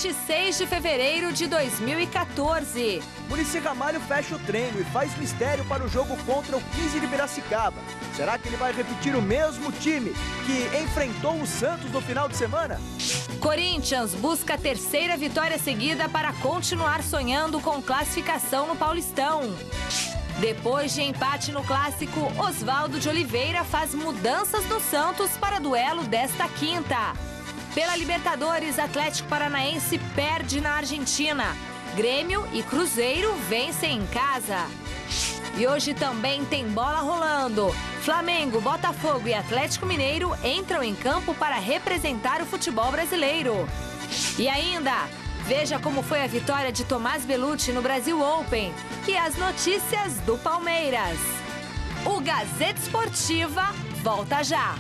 26 de fevereiro de 2014. Muricy Ramalho fecha o treino e faz mistério para o jogo contra o 15 de Piracicaba. Será que ele vai repetir o mesmo time que enfrentou o Santos no final de semana? Corinthians busca a terceira vitória seguida para continuar sonhando com classificação no Paulistão. Depois de empate no clássico, Oswaldo de Oliveira faz mudanças no Santos para duelo desta quinta. Pela Libertadores, Atlético Paranaense perde na Argentina. Grêmio e Cruzeiro vencem em casa. E hoje também tem bola rolando. Flamengo, Botafogo e Atlético Mineiro entram em campo para representar o futebol brasileiro. E ainda, veja como foi a vitória de Tomás Bellucci no Brasil Open e as notícias do Palmeiras. O Gazeta Esportiva volta já.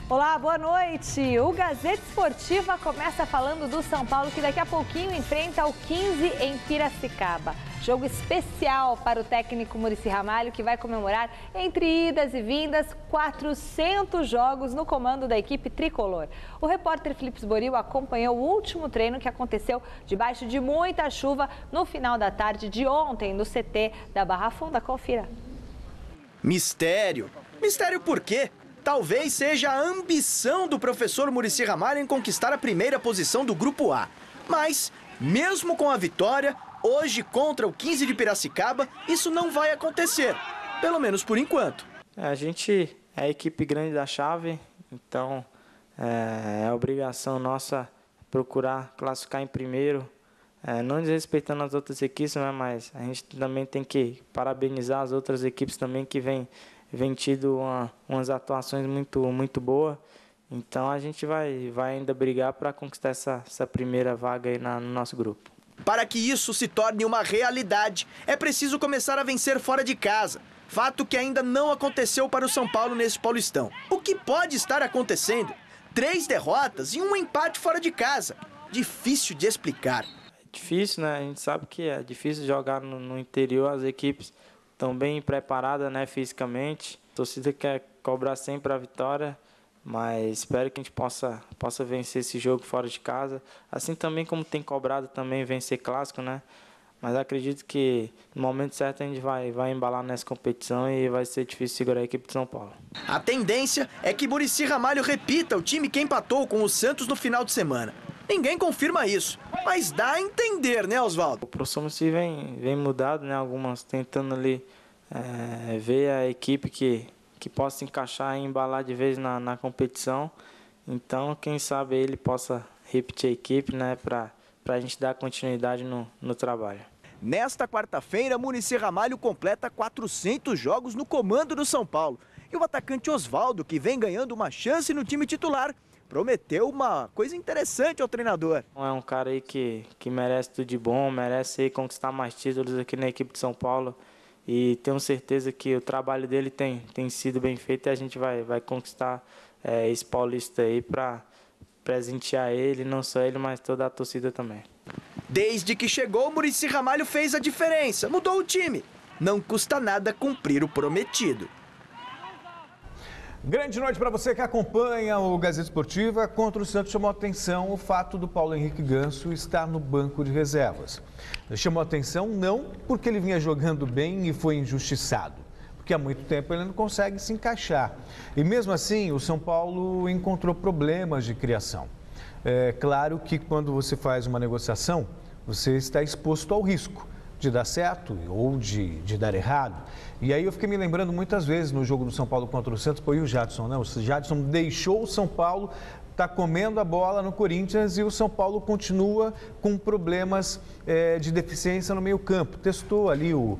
Olá, boa noite. O Gazeta Esportiva começa falando do São Paulo, que daqui a pouquinho enfrenta o 15 em Piracicaba. Jogo especial para o técnico Muricy Ramalho, que vai comemorar, entre idas e vindas, 400 jogos no comando da equipe tricolor. O repórter Felipe Esboril acompanhou o último treino que aconteceu debaixo de muita chuva no final da tarde de ontem no CT da Barra Funda. Confira. Mistério. Mistério por quê? Talvez seja a ambição do professor Muricy Ramalho em conquistar a primeira posição do Grupo A. Mas, mesmo com a vitória, hoje contra o 15 de Piracicaba, isso não vai acontecer. Pelo menos por enquanto. A gente é a equipe grande da chave, então é obrigação nossa procurar classificar em primeiro. Não desrespeitando as outras equipes, né, mas a gente também tem que parabenizar as outras equipes também que vem tido umas atuações muito boas. Então a gente vai ainda brigar para conquistar essa primeira vaga aí no nosso grupo. Para que isso se torne uma realidade, é preciso começar a vencer fora de casa. Fato que ainda não aconteceu para o São Paulo nesse Paulistão. O que pode estar acontecendo? 3 derrotas e um empate fora de casa. Difícil de explicar. É difícil, né? A gente sabe que é difícil jogar no interior, as equipes estão bem preparadas, né, fisicamente. A torcida quer cobrar sempre a vitória, mas espero que a gente possa vencer esse jogo fora de casa. Assim também como tem cobrado também vencer clássico, né? Mas acredito que no momento certo a gente vai embalar nessa competição e vai ser difícil segurar a equipe de São Paulo. A tendência é que Muricy Ramalho repita o time que empatou com o Santos no final de semana. Ninguém confirma isso, mas dá a entender, né, Oswaldo? O professor Muricy vem mudado, né? Algumas tentando ali ver a equipe que possa se encaixar e embalar de vez na competição. Então, quem sabe ele possa repetir a equipe, né? Para a gente dar continuidade no trabalho. Nesta quarta-feira, Muricy Ramalho completa 400 jogos no comando do São Paulo. E o atacante Oswaldo, que vem ganhando uma chance no time titular, prometeu uma coisa interessante ao treinador. É um cara aí que merece tudo de bom, merece aí conquistar mais títulos aqui na equipe de São Paulo. E tenho certeza que o trabalho dele tem sido bem feito e a gente vai conquistar esse paulista aí para presentear ele, não só ele, mas toda a torcida também. Desde que chegou, Muricy Ramalho fez a diferença, mudou o time. Não custa nada cumprir o prometido. Grande noite para você que acompanha o Gazeta Esportiva. Contra o Santos chamou a atenção o fato do Paulo Henrique Ganso estar no banco de reservas. Chamou a atenção não porque ele vinha jogando bem e foi injustiçado, porque há muito tempo ele não consegue se encaixar. E mesmo assim, o São Paulo encontrou problemas de criação. É claro que quando você faz uma negociação, você está exposto ao risco de dar certo ou de dar errado. E aí eu fiquei me lembrando muitas vezes no jogo do São Paulo contra o Santos, foi o Jadson, né? O Jadson deixou o São Paulo, está comendo a bola no Corinthians e o São Paulo continua com problemas de deficiência no meio campo. Testou ali o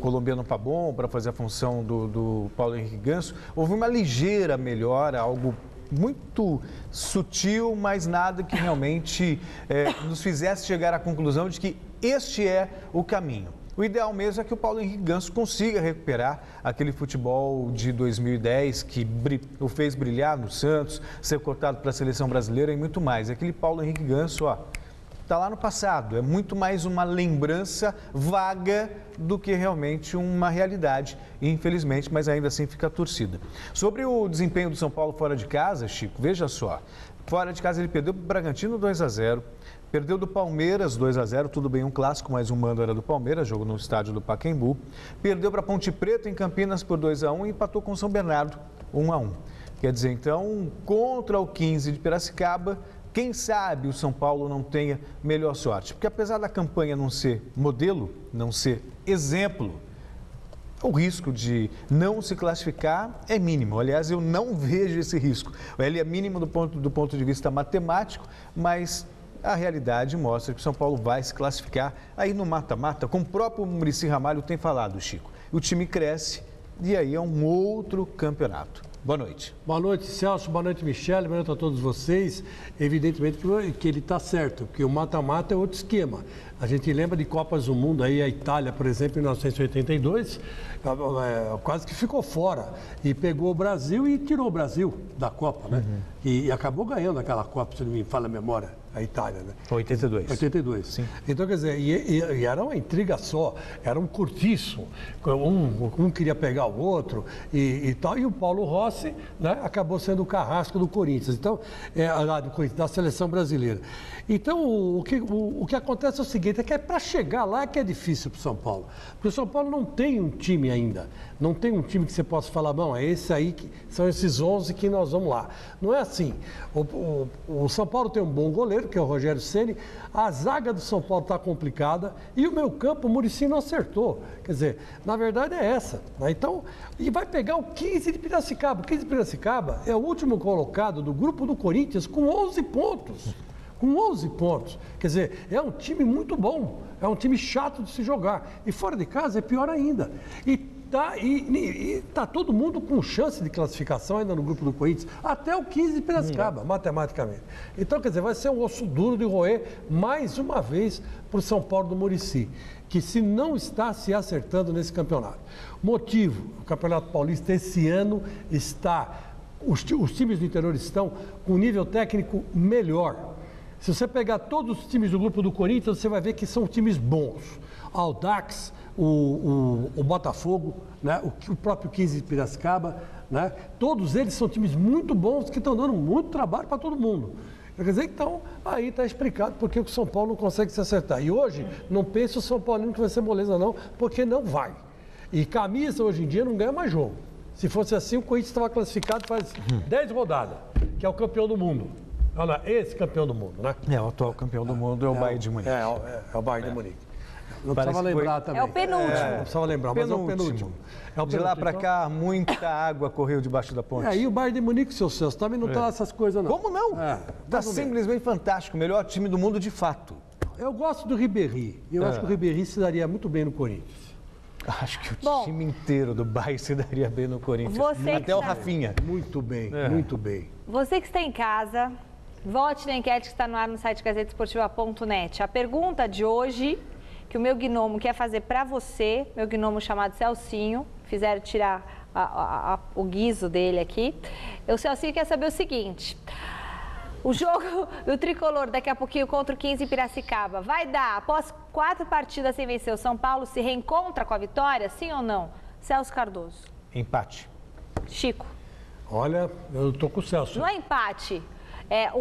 colombiano Pabon para fazer a função do Paulo Henrique Ganso. Houve uma ligeira melhora, algo muito sutil, mas nada que realmente nos fizesse chegar à conclusão de que este é o caminho. O ideal mesmo é que o Paulo Henrique Ganso consiga recuperar aquele futebol de 2010 que o fez brilhar no Santos, ser cotado para a seleção brasileira e muito mais. Aquele Paulo Henrique Ganso, está lá no passado. É muito mais uma lembrança vaga do que realmente uma realidade, infelizmente, mas ainda assim fica a torcida. Sobre o desempenho do São Paulo fora de casa, Chico, veja só. Fora de casa ele perdeu para o Bragantino 2-0, perdeu do Palmeiras 2-0, tudo bem, um clássico, mas o mando era do Palmeiras, jogo no estádio do Pacaembu. Perdeu para Ponte Preta em Campinas por 2-1 e empatou com o São Bernardo 1-1. Quer dizer, então, contra o 15 de Piracicaba, quem sabe o São Paulo não tenha melhor sorte. Porque apesar da campanha não ser modelo, não ser exemplo, o risco de não se classificar é mínimo. Aliás, eu não vejo esse risco. Ele é mínimo do ponto de vista matemático, mas a realidade mostra que o São Paulo vai se classificar aí no mata-mata, como o próprio Muricy Ramalho tem falado, Chico. O time cresce e aí é um outro campeonato. Boa noite. Boa noite, Celso. Boa noite, Michele. Boa noite a todos vocês. Evidentemente que ele está certo, porque o mata-mata é outro esquema. A gente lembra de Copas do Mundo, aí a Itália, por exemplo, em 1982, quase que ficou fora. E pegou o Brasil e tirou o Brasil da Copa, né? E acabou ganhando aquela Copa, se não me falha a memória, a Itália, né? 82. 82. Sim. Então, quer dizer, e era uma intriga só, era um curtiço. Um queria pegar o outro e tal. E o Paulo Rossi, né, acabou sendo o carrasco do Corinthians. Então, da seleção brasileira. Então, o que acontece é o seguinte, é que para chegar lá é que é difícil para o São Paulo. Porque o São Paulo não tem um time ainda. Não tem um time que você possa falar, bom, é esse aí, são esses 11 que nós vamos lá. Não é assim. O São Paulo tem um bom goleiro, que é o Rogério Ceni. A zaga do São Paulo está complicada. E o meio campo, o Muricy não acertou. Quer dizer, na verdade é essa. Né? Então, e vai pegar o 15 de Piracicaba. O 15 de Piracicaba é o último colocado do grupo do Corinthians com 11 pontos. Com 11 pontos. Quer dizer, é um time muito bom. É um time chato de se jogar. E fora de casa é pior ainda. E tá todo mundo com chance de classificação ainda no grupo do Corinthians, até o 15 de Piracicaba, matematicamente. Então, quer dizer, vai ser um osso duro de roer mais uma vez para o São Paulo do Muricy, que se não está se acertando nesse campeonato. Motivo, o Campeonato Paulista esse ano está, os times do interior estão com um nível técnico melhor. Se você pegar todos os times do grupo do Corinthians, você vai ver que são times bons. Audax, o Botafogo, né? o próprio 15 de Piracicaba, né? Todos eles são times muito bons que estão dando muito trabalho para todo mundo. Quer dizer, então, aí está explicado por que o São Paulo não consegue se acertar. E hoje, não pense o São Paulino que vai ser moleza não, porque não vai. E camisa, hoje em dia, não ganha mais jogo. Se fosse assim, o Corinthians estava classificado faz 10 rodadas, que é o campeão do mundo. Olha lá, esse campeão do mundo, né? O atual campeão do mundo é o Bayern de Munique. É o Bayern de Munique. Não precisava lembrar também. É o penúltimo. Não precisava lembrar, mas é o penúltimo. De lá para cá, muita água correu debaixo da ponte. E o Bayern de Munique, seu Celso, também não está essas coisas, não. Como não? Está simplesmente fantástico. O melhor time do mundo de fato. Eu gosto do Ribéry. Eu acho que o Ribéry se daria muito bem no Corinthians. Acho que o time inteiro do Bayern se daria bem no Corinthians. Até o Rafinha. Muito bem, muito bem. Você que está em casa, vote na enquete que está no ar no site gazetesportiva.net. A pergunta de hoje, que o meu gnomo quer fazer para você, meu gnomo chamado Celcinho, fizeram tirar o guiso dele aqui. O Celcinho quer saber o seguinte: o jogo do Tricolor daqui a pouquinho contra o 15 em Piracicaba vai dar, após 4 partidas sem vencer, o São Paulo se reencontra com a vitória, sim ou não? Celso Cardoso. Empate. Chico. Olha, eu tô com o Celso. Não é empate.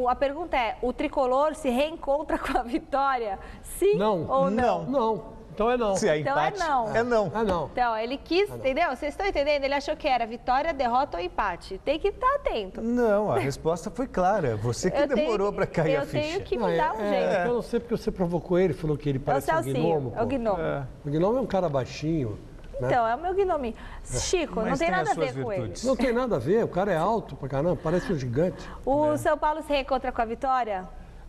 A pergunta é, o Tricolor se reencontra com a vitória? Sim ou não? Não. Então é não. Se é empate, então é não. É não. Então, ele quis, entendeu? Vocês estão entendendo? Ele achou que era vitória, derrota ou empate. Tem que estar atento. Não, a resposta foi clara. Você que demorou para cair a ficha. Eu tenho que me dar um jeito. Eu não sei porque você provocou ele, falou que ele parece um gnomo. É o gnomo. O gnomo é um cara baixinho. Então, é o meu gnomominho. Chico, mas não tem nada a ver com ele. Não tem nada a ver, o cara é alto pra caramba, parece um gigante. O São Paulo se reencontra com a vitória?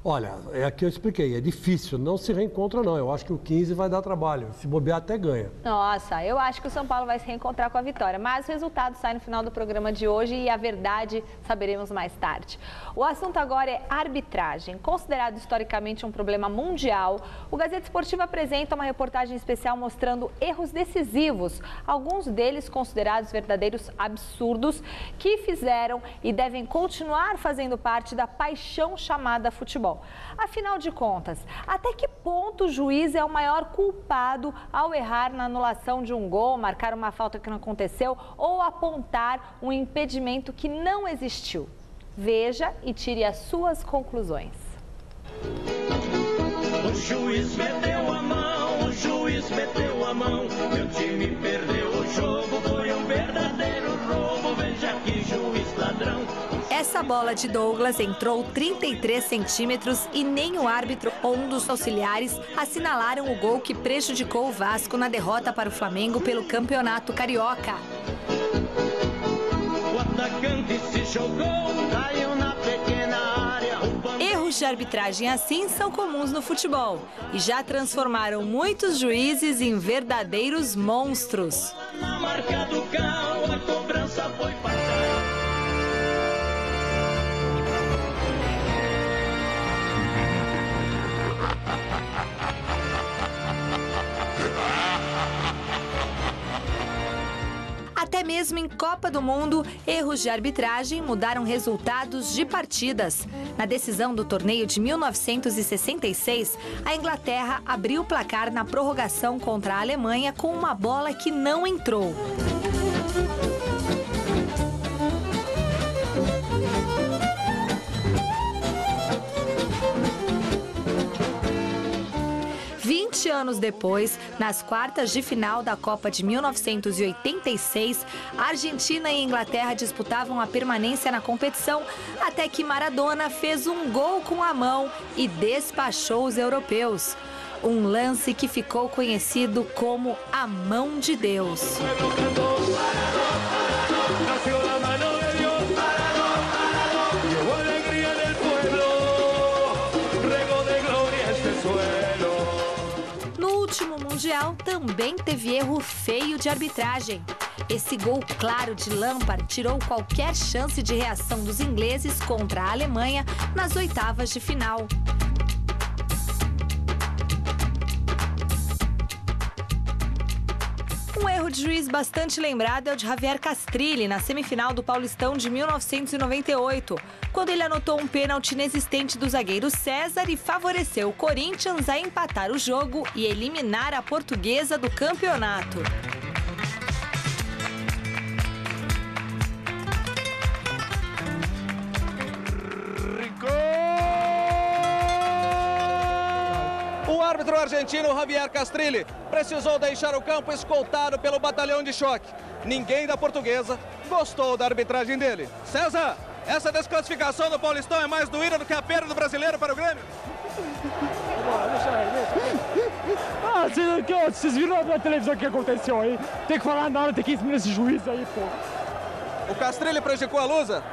Olha, é aqui eu expliquei, é difícil, não se reencontra não. Eu acho que o 15 vai dar trabalho, se bobear até ganha. Nossa, eu acho que o São Paulo vai se reencontrar com a vitória, mas o resultado sai no final do programa de hoje e a verdade saberemos mais tarde. O assunto agora é arbitragem. Considerado historicamente um problema mundial, o Gazeta Esportiva apresenta uma reportagem especial mostrando erros decisivos, alguns deles considerados verdadeiros absurdos, que fizeram e devem continuar fazendo parte da paixão chamada futebol. futebol. Afinal de contas, até que ponto o juiz é o maior culpado ao errar na anulação de um gol, marcar uma falta que não aconteceu ou apontar um impedimento que não existiu? Veja e tire as suas conclusões. O juiz meteu a mão, o juiz meteu a mão, meu time perdeu o jogo, foi um verdadeiro roubo, veja que juiz ladrão. Essa bola de Douglas entrou 33 centímetros e nem o árbitro ou um dos auxiliares assinalaram o gol que prejudicou o Vasco na derrota para o Flamengo pelo Campeonato Carioca. O atacante se jogou, caiu na pequena área. Erros de arbitragem assim são comuns no futebol e já transformaram muitos juízes em verdadeiros monstros. Na marca do Cal, a cobrança foi para Até mesmo em Copa do Mundo, erros de arbitragem mudaram resultados de partidas. Na decisão do torneio de 1966, a Inglaterra abriu o placar na prorrogação contra a Alemanha com uma bola que não entrou. Anos depois, nas quartas de final da Copa de 1986, a Argentina e a Inglaterra disputavam a permanência na competição, até que Maradona fez um gol com a mão e despachou os europeus. Um lance que ficou conhecido como a mão de Deus. Mundial também teve erro feio de arbitragem. Esse gol claro de Lampard tirou qualquer chance de reação dos ingleses contra a Alemanha nas oitavas de final. Um erro de juiz bastante lembrado é o de Javier Castrilli na semifinal do Paulistão de 1998, quando ele anotou um pênalti inexistente do zagueiro César e favoreceu o Corinthians a empatar o jogo e eliminar a Portuguesa do campeonato. O árbitro argentino Javier Castrilli precisou deixar o campo escoltado pelo batalhão de choque. Ninguém da Portuguesa gostou da arbitragem dele. César, essa desclassificação do Paulistão é mais doída do que a perda do brasileiro para o Grêmio? Vocês viram na televisão o que aconteceu aí? Tem que falar nada, tem 15 minutos de juiz aí, pô. O Castrilli prejudicou a Lusa?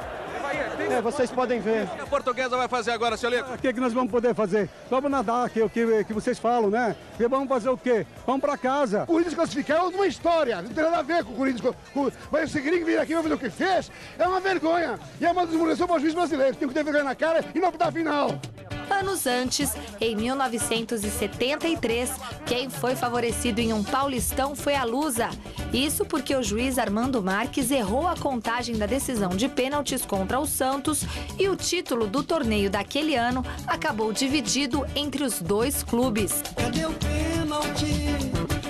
Vocês podem ver. O que a Portuguesa vai fazer agora, seu Lico? O que nós vamos poder fazer? Vamos nadar, que vocês falam, né? E vamos fazer o quê? Vamos pra casa. O Corinthians classificar é uma história, não tem nada a ver com o Corinthians. Mas esse gringo vir aqui e fazer o que fez é uma vergonha. E é uma desmoralização para o juiz brasileiro. Tem que ter vergonha na cara e não dar final. Anos antes, em 1973, quem foi favorecido em um Paulistão foi a Lusa. Isso porque o juiz Armando Marques errou a contagem da decisão de pênaltis contra o Santos e o título do torneio daquele ano acabou dividido entre os dois clubes. Cadê o pênalti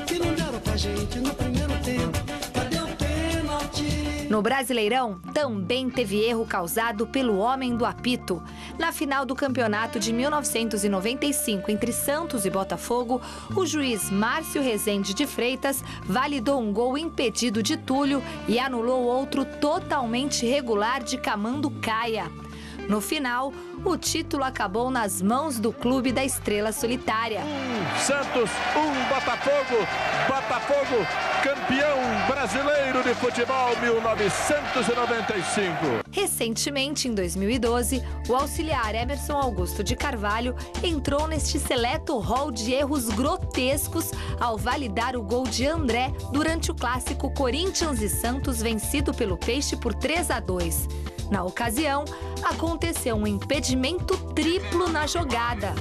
que não deram pra gente no primeiro tempo? Cadê o pênalti? No Brasileirão, também teve erro causado pelo homem do apito. Na final do campeonato de 1995 entre Santos e Botafogo, o juiz Márcio Rezende de Freitas validou um gol impedido de Túlio e anulou outro totalmente irregular de Camando Caia. No final, o título acabou nas mãos do clube da Estrela Solitária. Santos, Botafogo. Botafogo, campeão brasileiro de futebol 1995. Recentemente, em 2012, o auxiliar Emerson Augusto de Carvalho entrou neste seleto rol de erros grotescos ao validar o gol de André durante o clássico Corinthians e Santos vencido pelo Peixe por 3-2. Na ocasião, aconteceu um impedimento triplo na jogada.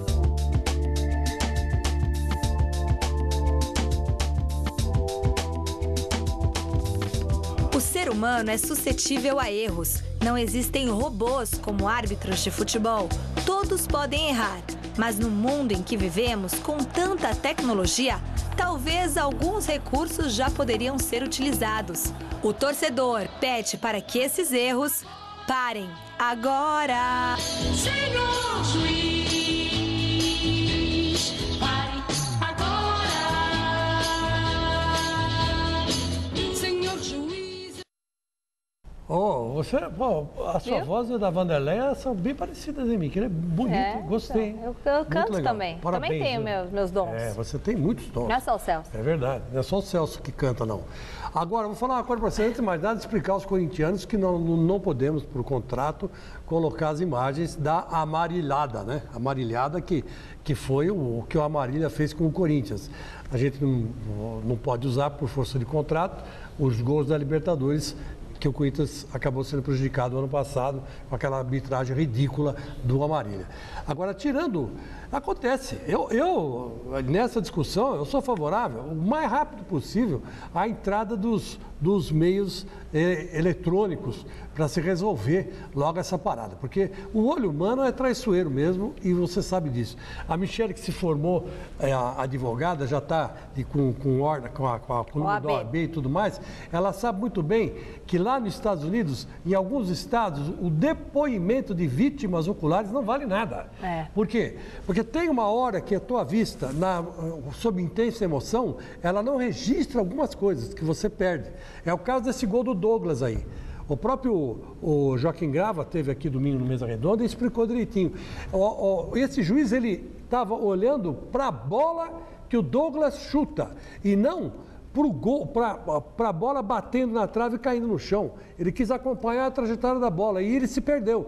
O ser humano é suscetível a erros. Não existem robôs como árbitros de futebol. Todos podem errar, mas no mundo em que vivemos, com tanta tecnologia, talvez alguns recursos já poderiam ser utilizados. O torcedor pede para que esses erros parem agora. Senhor juiz, pare agora. Senhor juiz. A sua voz e a da Vanderleia são bem parecidas em mim, que ele é bonito, gostei. Então, eu canto também. Parabéns, também tenho meus dons. Você tem muitos dons. Não é só o Celso. É verdade, não é só o Celso que canta, não. Agora, vou falar uma coisa para você, antes de mais nada, explicar aos corintianos que não podemos, por contrato, colocar as imagens da amarilhada, né? Amarilhada que foi o que o Amarília fez com o Corinthians. A gente não pode usar, por força de contrato, os gols da Libertadores, que o Corinthians acabou sendo prejudicado ano passado com aquela arbitragem ridícula do Amarília. Agora, acontece. Eu, nessa discussão, eu sou favorável, o mais rápido possível, à entrada dos meios eletrônicos para se resolver logo essa parada. Porque o olho humano é traiçoeiro mesmo e você sabe disso. A Michele, que se formou advogada, já está com a coluna da OAB e tudo mais, ela sabe muito bem que lá nos Estados Unidos, em alguns estados, o depoimento de vítimas oculares não vale nada. Por quê? Porque tem uma hora que a tua vista, sob intensa emoção, ela não registra algumas coisas que você perde. É o caso desse gol do Douglas aí. O próprio Joaquim Grava teve aqui domingo no Mesa Redonda e explicou direitinho. Esse juiz, ele estava olhando para a bola que o Douglas chuta e não para a bola batendo na trave e caindo no chão. Ele quis acompanhar a trajetória da bola e ele se perdeu.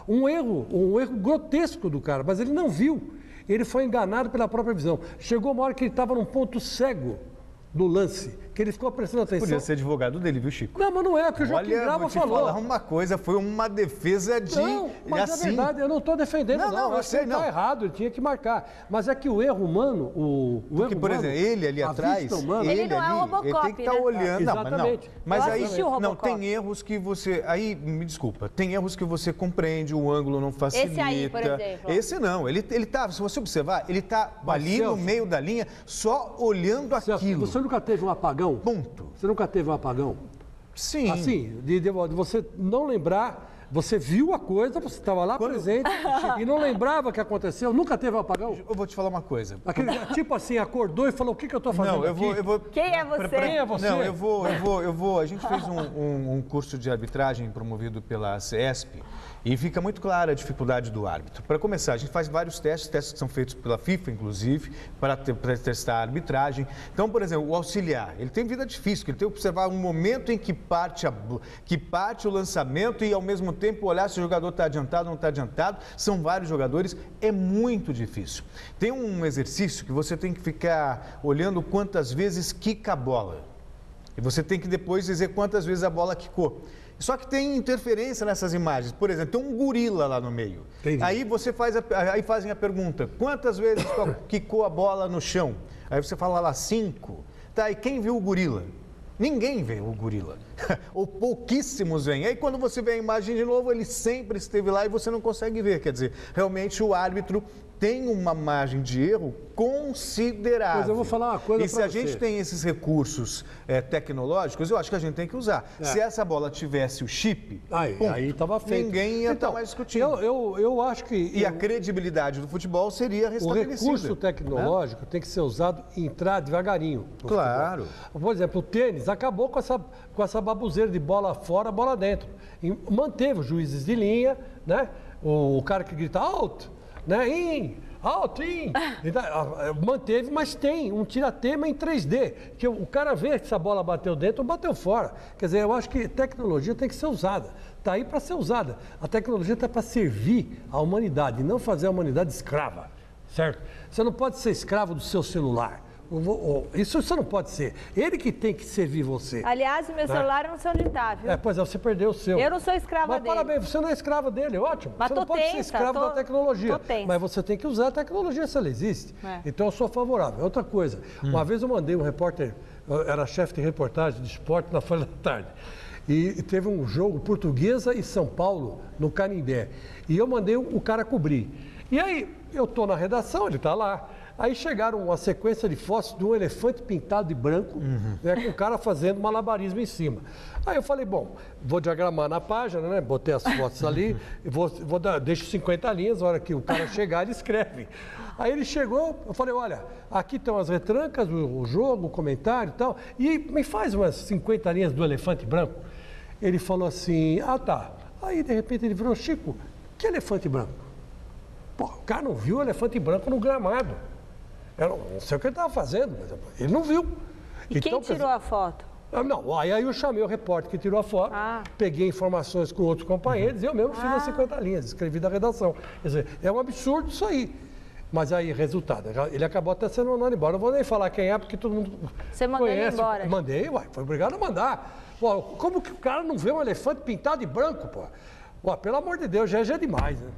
Um erro grotesco do cara, mas ele não viu. Ele foi enganado pela própria visão. Chegou uma hora que ele estava num ponto cego do lance, que ele ficou prestando atenção. Podia ser advogado dele, viu, Chico? Não, mas não é, porque o Joaquim Grava falou. Olha, vou te falar uma coisa, foi uma defesa de... Não, mas é verdade, eu não estou defendendo, não. Eu sei, que ele está errado, ele tinha que marcar. Mas é que o erro humano, Porque, por exemplo, ele ali atrás, ele não é o Robocop, ele tem que estar olhando. Exatamente. Mas aí, não, tem erros que você... Aí, me desculpa, tem erros que você compreende, o ângulo não facilita. Esse aí, por exemplo. Esse não, ele tá, se você observar, ele tá ali no meio da linha, só olhando aquilo. Você nunca teve um apagão? Ponto. Você nunca teve um apagão? Sim. Assim, de você não lembrar, você viu a coisa, você estava lá presente e não lembrava o que aconteceu, nunca teve um apagão? Eu vou te falar uma coisa. Tipo assim, acordou e falou, o que eu estou fazendo aqui? Eu vou... Quem é você? Quem é você? Não, eu vou. A gente fez um curso de arbitragem promovido pela CESP. E fica muito clara a dificuldade do árbitro. Para começar, a gente faz vários testes que são feitos pela FIFA, inclusive, para testar a arbitragem. Então, por exemplo, o auxiliar, ele tem vida difícil, ele tem que observar um momento em que parte o lançamento e, ao mesmo tempo, olhar se o jogador está adiantado ou não está adiantado. São vários jogadores, é muito difícil. Tem um exercício que você tem que ficar olhando quantas vezes quica a bola. E você tem que depois dizer quantas vezes a bola quicou. Só que tem interferência nessas imagens. Por exemplo, tem um gorila lá no meio. Entendi. Aí aí fazem a pergunta, quantas vezes quicou a bola no chão? Aí você fala lá 5. Tá, e quem viu o gorila? Ninguém vê o gorila. Ou pouquíssimos veem. Aí quando você vê a imagem de novo, ele sempre esteve lá e você não consegue ver. Quer dizer, realmente o árbitro tem uma margem de erro considerável. Mas eu vou falar uma coisa para você. E se a gente tem esses recursos tecnológicos, eu acho que a gente tem que usar. Se essa bola tivesse o chip, aí estava feito. Ninguém ia estar mais discutindo. Eu acho que... E a credibilidade do futebol seria restabelecida. O recurso tecnológico tem que ser usado e entrar devagarinho. Claro. Futebol. Por exemplo, o tênis acabou com essa babuzeira de bola fora, bola dentro. E manteve os juízes de linha, né? O cara que grita out, né? Out, manteve, mas tem um tiratema em 3D, que o cara vê se a bola bateu dentro ou bateu fora. Quer dizer, eu acho que tecnologia tem que ser usada. Está aí para ser usada. A tecnologia está para servir à humanidade, não fazer a humanidade escrava, certo? Você não pode ser escravo do seu celular. Isso você não pode ser. Ele que tem que servir você. Aliás, o meu celular eu não sei onde está, viu? Pois é, você perdeu o seu. Eu não sou escrava dele. Mas parabéns, você não é escrava dele, ótimo. Mas você não pode ser escravo da tecnologia. Mas você tem que usar a tecnologia se ela existe. Então eu sou favorável. Outra coisa, uma vez eu mandei um repórter eu era chefe de reportagem de esporte na Folha da Tarde. E teve um jogo Portuguesa e São Paulo no Canindé. E eu mandei o cara cobrir. E aí, eu estou na redação, ele está lá. Aí chegaram uma sequência de fotos de um elefante pintado de branco, né, com o cara fazendo malabarismo em cima. Aí eu falei, bom, vou diagramar na página, né? Botei as fotos ali, e deixo 50 linhas, na hora que o cara chegar, ele escreve. Aí ele chegou, eu falei, olha, aqui estão as retrancas, o jogo, o comentário e tal, e me faz umas 50 linhas do elefante branco. Ele falou assim, ah tá. Aí de repente ele virou, Chico, que elefante branco? Pô, o cara não viu o elefante branco no gramado. Eu não sei o que ele estava fazendo, mas ele não viu. E então, quem tirou a foto? Não, aí eu chamei o repórter que tirou a foto, peguei informações com outros companheiros e eu mesmo fiz as 50 linhas, escrevi da redação. Quer dizer, é um absurdo isso aí. Mas aí, resultado, ele acabou até sendo mandado embora. Não vou nem falar quem é, porque todo mundo Você mandou ele embora? Mandei, foi obrigado a mandar. Pô, como que o cara não vê um elefante pintado de branco, pô? Pô, pelo amor de Deus, já é demais, né?